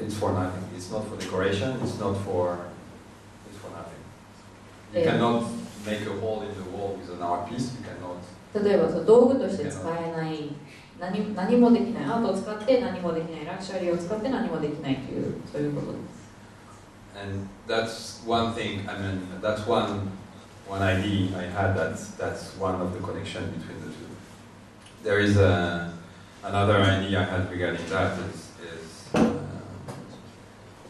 it's for nothing. It's not for decoration. It's for nothing. You cannot make a hole in the wall with an art piece. You cannot. 例えばその道具として使えない何もできないアートを使って何もできないラクシャリーを使って何もできないというそういうことです。And that's one thing. I mean, that's one idea I had. That's one of the connection between the two. There is another idea I had regarding that is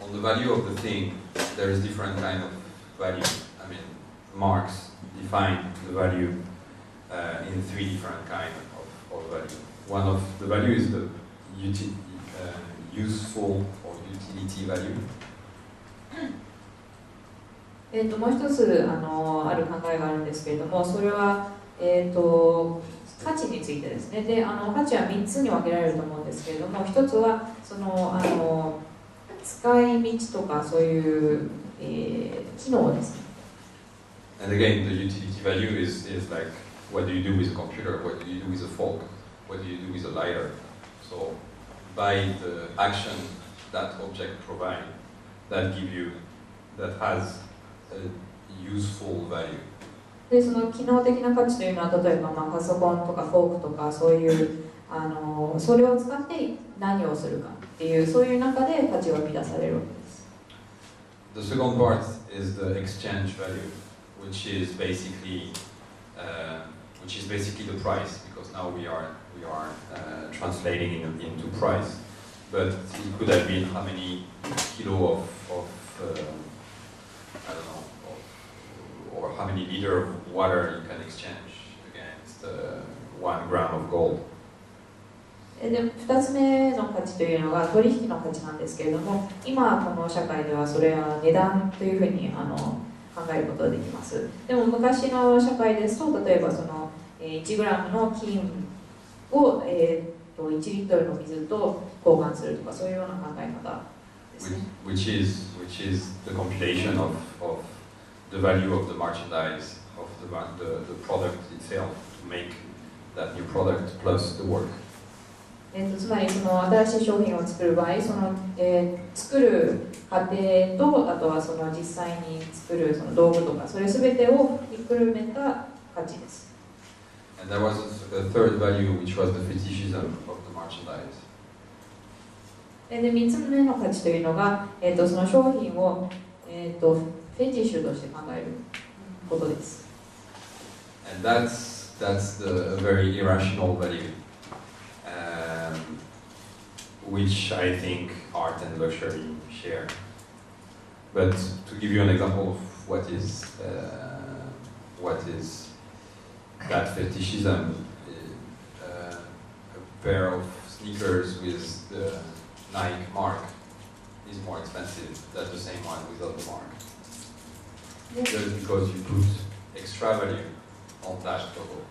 on the value of the thing. There is different kind of value. I mean, Marx defined the value in 3 different kind of value. One of the value is the useful or utility value. もう一つある考えがあるんですけれども、それは、価値についてですね。で価値は3つに分けられると思うんですけれども、1つはその使い道とかそういう、機能ですね。And again, the utility value is like what do you do with a computer, what do you do with a fork, what do you do with a lighter. So by the action that object provides, that has a useful value. でその機能的な価値というのは、例えば、パソコンとかフォークとかそういうそれを使って何をするかっていうそういう中で価値が生み出されるわけです。The second part is the exchange value, which is basically the price, because now we are translating into price. But it could have been how many kilo of I don't know, or how many liter of water you can exchange against 1 gram of gold. で2つ目の価値というのが取引の価値なんですけれども、今この社会ではそれは値段というふうに考えることができます。でも昔の社会ですと、例えばその1グラムの金を1リットルの水と交換するとか、そういうような考え方ですね。Which is the computation of the value of the merchandise of the product itself to make that new product plus the work. つまりその新しい商品を作る場合、その作る過程と、あとはその実際に作るその道具とか、それすべてをひっくるめた価値です。And there was a third value, which was the fetishism of the merchandise. で3つ目の価値というのが、その商品を、フェティッシュとして考えることです。And that's a very irrational value, which I think art and luxury share. But to give you an example of what is that fetishism, a pair of sneakers with the Nike mark is more expensive than the same one without the mark. Just because you put extra value on that logo.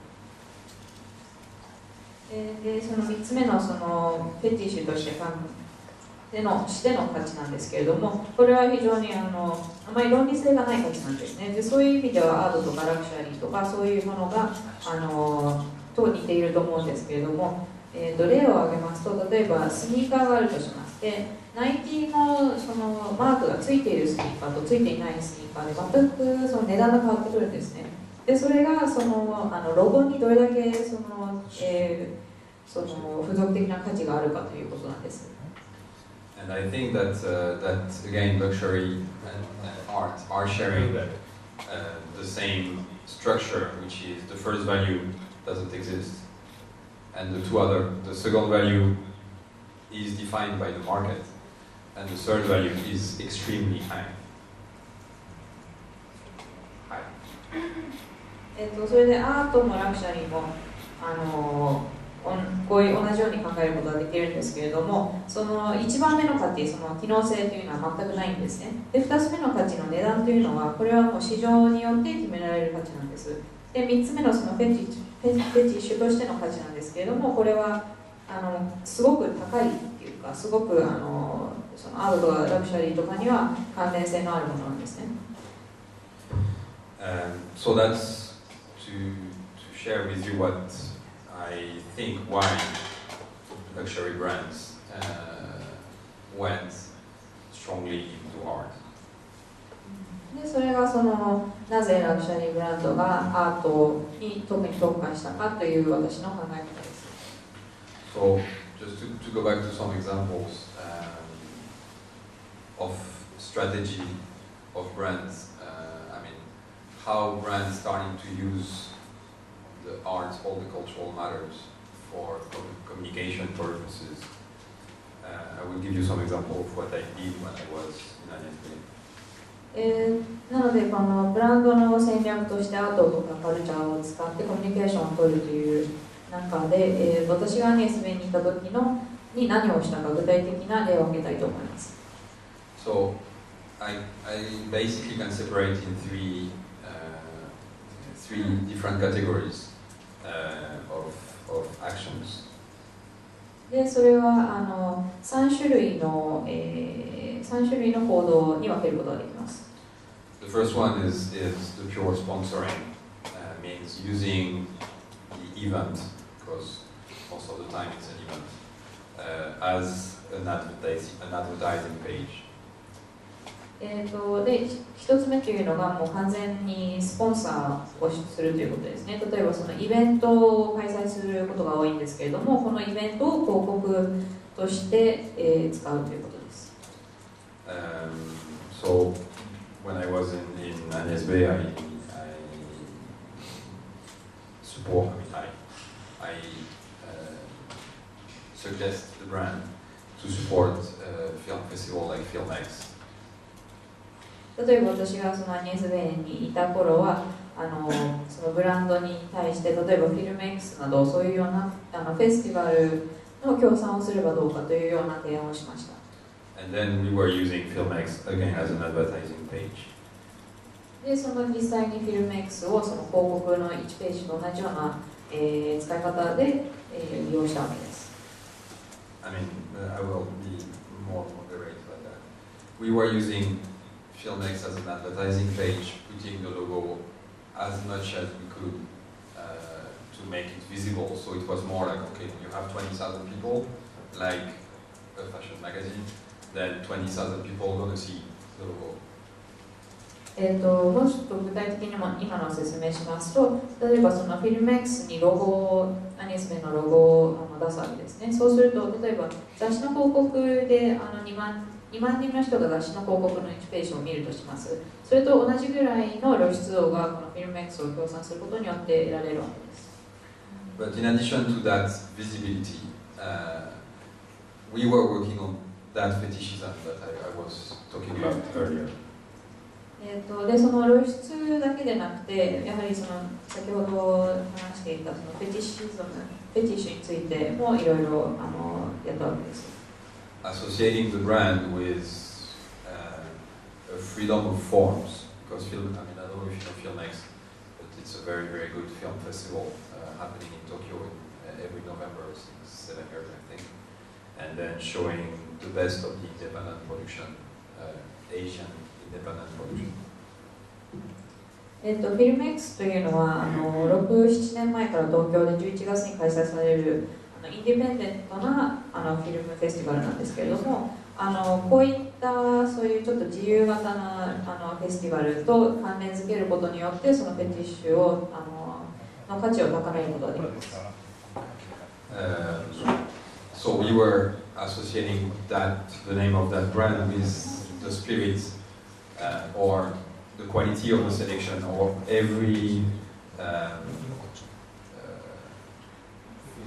でその3つ目のそのフェティッシュとしてしての価値なんですけれども、これは非常にあまり論理性がない価値なんですね。でそういう意味ではアートとかラクシャリーとかそういうものがと似ていると思うんですけれども、例を挙げますと、例えばスニーカーがあるとしまして、ナイキのそのマークがついているスニーカーとついていないスニーカーで全くその値段が変わってくるんですね。でそれがそのロゴにどれだけその付属的な価値があるかということなんです。And I think that again luxury and art are sharing the same structure, which is the first value doesn't exist, and the second value is defined by the market, and the third value is extremely high. それでアートもラクシャリーもこういう同じように考えることができるんですけれども、その1番目の価値、その機能性というのは全くないんですね。で2つ目の価値の値段というのは、これはもう市場によって決められる価値なんです。で3つ目のそのフェティッシュとしての価値なんですけれども、これはすごく高いっていうか、すごくそのアートとかラクシャリーとかには関連性のあるものなんですね。So that's to share with you what I think why luxury brands went strongly into art. でそれがそのなぜラグシャリーブランドがアートに特に特化したかという私の考え方です。So just to go back to some examples of strategy of brands, I mean how brands starting to use the arts, all the cultural matters for communication purposes. I will give you some example of what I did when I was in NSB. なのでこのブランドの戦略としてアートとかカルチャーを使ってコミュニケーションを取るという中で、私がニエスベにいた時に何をしたか具体的な例を挙げたいと思います。So I basically can separate in three different categories of actions. でそれは3種類の行動に分けることができます。The first one is the pure sponsoring, means using the event, because most of the time it's an event, as an advertising page. で一つ目というのがもう完全にスポンサーをするということですね。例えばそのイベントを開催することが多いんですけれども、このイベントを広告として、使うということです。So when I was in NSB, I support. I suggest the brand to support a film festival like FilmX. 例えば私がそのアニエスベーンにいた頃はそのブランドに対して例えばフィルム X などそういうようなフェスティバルの協賛をすればどうかというような提案をしました。And then we were using FilmX again as an advertising page. でその実際にフィルム X をその広告の1ページと同じような、使い方で、利用したわけです。I mean, I will be more moderate than that. We were using FilmX as an advertising page, putting the logo as much as we could to make it visible. So it was more like, okay, you have 20,000 people, like a fashion magazine, then 20,000 people are going to see the logo. もうちょっと具体的にも今のを説明しますと、例えばそのフィルム X にロゴアニエスベのロゴを出すわけですね。そうすると例えば雑誌の広告で2万人の人が雑誌の広告の1ページを見るとします。それと同じぐらいの露出度がこのフィルム X を協賛することによって得られるわけです。But in addition to that visibility, we were working on that fetishism that I was talking about earlier. でその露出だけでなくて、やはりその先ほど話していたそのフェティッシュについてもいろいろやったわけです。Associating the brand with a freedom of forms, because I mean, I don't know if you know FilmX, but it's a very, very good film festival happening in Tokyo every November since 7 years, I think, and then showing the best of the independent production, Asian independent production. フィルム X というのは6、7年前から東京で11月に開催されるインディペンデントなフィルムフェスティバルなんですけれども、こういったそういうちょっと自由型なフェスティバルと関連づけることによってそのフェティッシュをの価値を高めることができます。So we were associating the name of that brand with the spirit or the quality of the selection, or every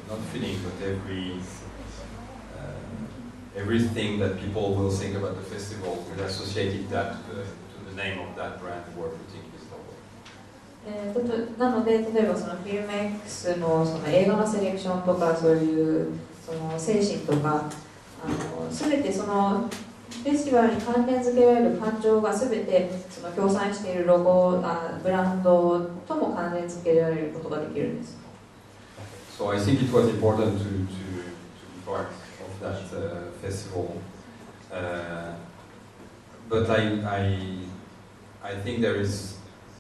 not feeling, but everything that people will think about the festival, will associate that to the name of that brand we're putting this logo. なので例えばそのフィルム X のその映画のセレクションとかそういうその精神とか全てそのフェスティバルに関連づけられる感情が全てその協賛しているロゴブランドとも関連づけられることができるんです。So I think it was important to be part of that festival, but I think there is